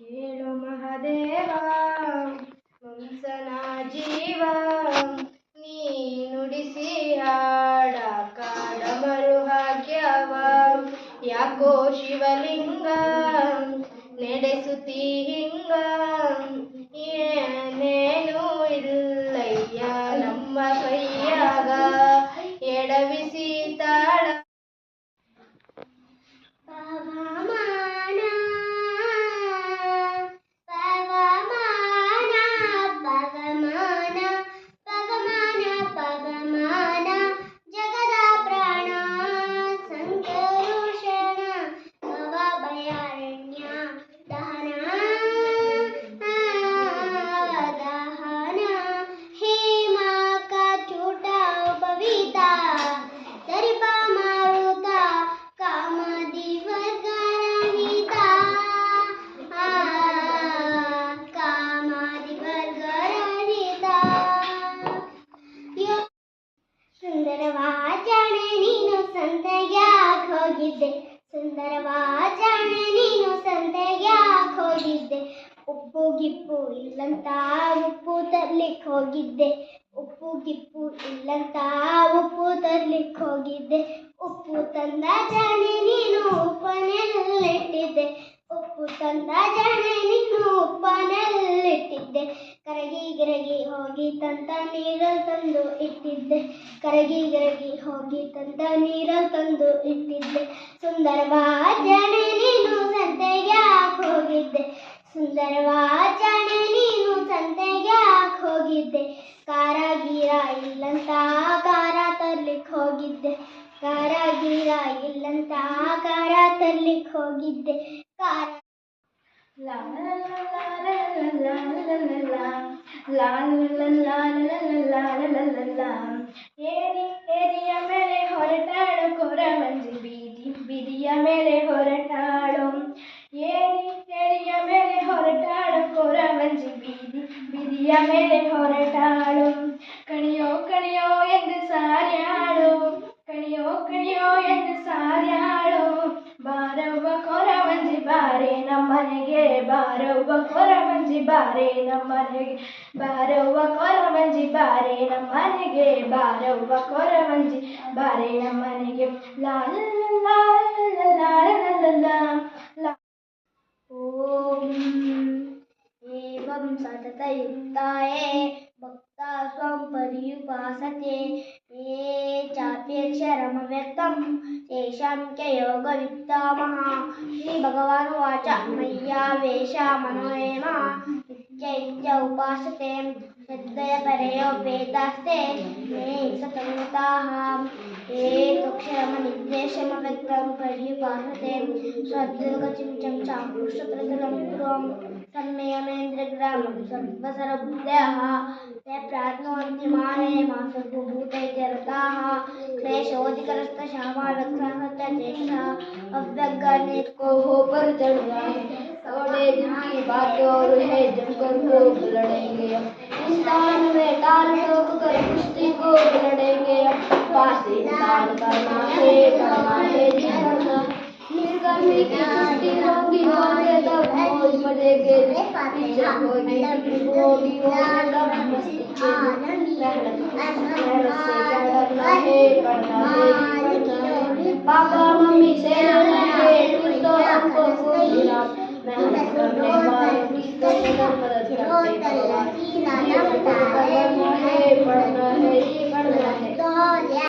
ಕೇಳು ಮಹಾದೇವ ಮುಂಸನ ಜೀವ ನೀ ನುಡಿಸಿ ಹಾಡ ಕಾಡ ಮರು ಹಾಕ್ಯವ ಯಾಕೋ ಶಿವಲಿಂಗ ನಡೆಸುತ್ತಿ ಹಿಂಗ ಏನೇನು ಇಲ್ಲಯ್ಯ ನಮ್ಮ ಕೈಯಾಗ ಎಡವಿಸಿ ತಾಳ ಸುಂದರವಾಚಣೆ ನೀನು ಸಂತೆಗ್ಯಾಕ್ ಹೋಗಿದ್ದೆ ಸುಂದರವಾಚಣೆ ನೀನು ಸಂತೆಗ್ಯಾಕ್ ಹೋಗಿದ್ದೆ ಉಪ್ಪು ಗಿಪ್ಪು ಇಲ್ಲಂತ ಉಪ್ಪು ತರ್ಲಿಕ್ಕೆ ಹೋಗಿದ್ದೆ ಉಪ್ಪು ಗಿಪ್ಪು ಇಲ್ಲಂತ ಉಪ್ಪು ತರ್ಲಿಕ್ಕೆ ಹೋಗಿದ್ದೆ ಉಪ್ಪು ತಂದ ಜಾಣೆ ನೀನು ಉಪ್ಪನೆಲ್ಲಿಟ್ಟಿದ್ದೆ ಉಪ್ಪು ತಂದ ಜಾಣೆ ನೀನು ಉಪ್ಪನೆಲ್ಲಿಟ್ಟಿದ್ದೆ ಕರಗಿ ಗಿರಗಿ ಹೋಗಿ ತಂತ ನೀರಲ್ಲಿ ತಂದು ಇಟ್ಟಿದ್ದೆ ಕರಗಿ ಗಿರಗಿ ಹೋಗಿ ತಂತ ನೀರಲ್ಲಿ ತಂದು ಇಟ್ಟಿದ್ದೆ ಸುಂದರವಾಚಣೆ ನೀನು ಸಂತೆಗ್ಯಾಕ್ ಹೋಗಿದ್ದೆ ಸುಂದರವಾಚಣೆ ನೀನು ಸಂತೆಗ್ಯಾಕ್ ಹೋಗಿದ್ದೆ ಕಾರ ಗೀರ ಇಲ್ಲಂತ ಕಾರ ತರ್ಲಿಕ್ಕೆ ಹೋಗಿದ್ದೆ ಕಾರ ಗೀರ ಇಲ್ಲಂತ ಕಾರ ತರ್ಲಿಕ್ಕೆ ಹೋಗಿದ್ದೆ ಕಾರ ಏರಿಯ ಮೇಲೆ ಹೊರಟಾಳು ಕೊರವಂಜಿ ಬೀದಿಯ ಮೇಲೆ ಹೊರಟಾಳು ಏರಿಯ ಮೇಲೆ ಹೊರಟಾಳು ಕೊರವಂಜಿ ಬೀದಿಯ ಮೇಲೆ ಹೊರಟಾಳು ಕಣಿಯೋ ಕಣಿಯೋ ಎಂದು ಸಾರ್ಯಾಳು ಕಣಿಯೋ ಕಣಿಯೋ ಎಂದು ಸಾರ್ಯಾಳು ಬಾರವ್ವ ಕೊರವಂಜಿ ಬಾರೆ ನಮ್ಮನೆಗೆ ಬಾರವ್ವ ಕೊರವಂಜಿ ಬಾರೆ ನಮ್ಮನೆಗೆ ಬಾರವ್ವ ಕೊರವಂಜಿ ಬಾರೆ ನಮ್ಮನೆಗೆ ಬಾರವ್ವ ಕೊರವಂಜಿ ಬಾರೆ ನಮ್ಮನೆಗೆ ಲಾಲ ಓಂ ಏವಂ ಸತತಯುಕ್ತಾಯೇ ಭಕ್ತಾ ಸ್ವಂ ಪರ್ಯುಪಾಸತೆ ಯೇ ಚಾಪ್ಯಕ್ಷರಮವ್ಯಕ್ತಂ ತೇಷಾಂ ಚ ಯೋಗಯುಕ್ತಾಮಃ ಶ್ರೀ ಭಗವಾನುವಾಚ ಮಯ್ಯಾವೇಶ ಮನೋಯಮ ನಿತ್ಯ ಉಪಾಸತೆ ಶ್ರದ್ಧಯ ಪರಯೋಪೇತಾಸ್ತೆ ಮೇ ಸತಮತಾಃ ಯೇ ತ್ವಕ್ಷರಮನಿರ್ದೇಶಮವ್ಯಕ್ತಂ ಪರ್ಯುಪಾಸತೆ ಶ್ರದ್ಧಗತಿಂ ಚಾಪುರುಷತ್ರತುಲಂ ಧ್ರುವಂ ತನ್ಮಯಮೇಂದ್ರಗ್ರಾಮಂ ಸರ್ವಸರಬುದ್ಧಯಃ ते प्राप्नुवन्ति मानेम सर्वभूतैः रताः क्लेशोऽधिकरस्तशामानक्रामश्च चेष्टा अव्यज्ञानिको हो पर चढ़ जाए थोड़े दिन की बात और है जमकर को लड़ेंगे इंसान में टाल ठोक कर कुश्ती को लड़ेंगे पास इंसान करना है जीना निर्गमी की कुश्ती होगी होंगे तब मौज मजेंगे पीछे होगी होगी तब मस्ती पापा मम्मी से लड़ेंगे तो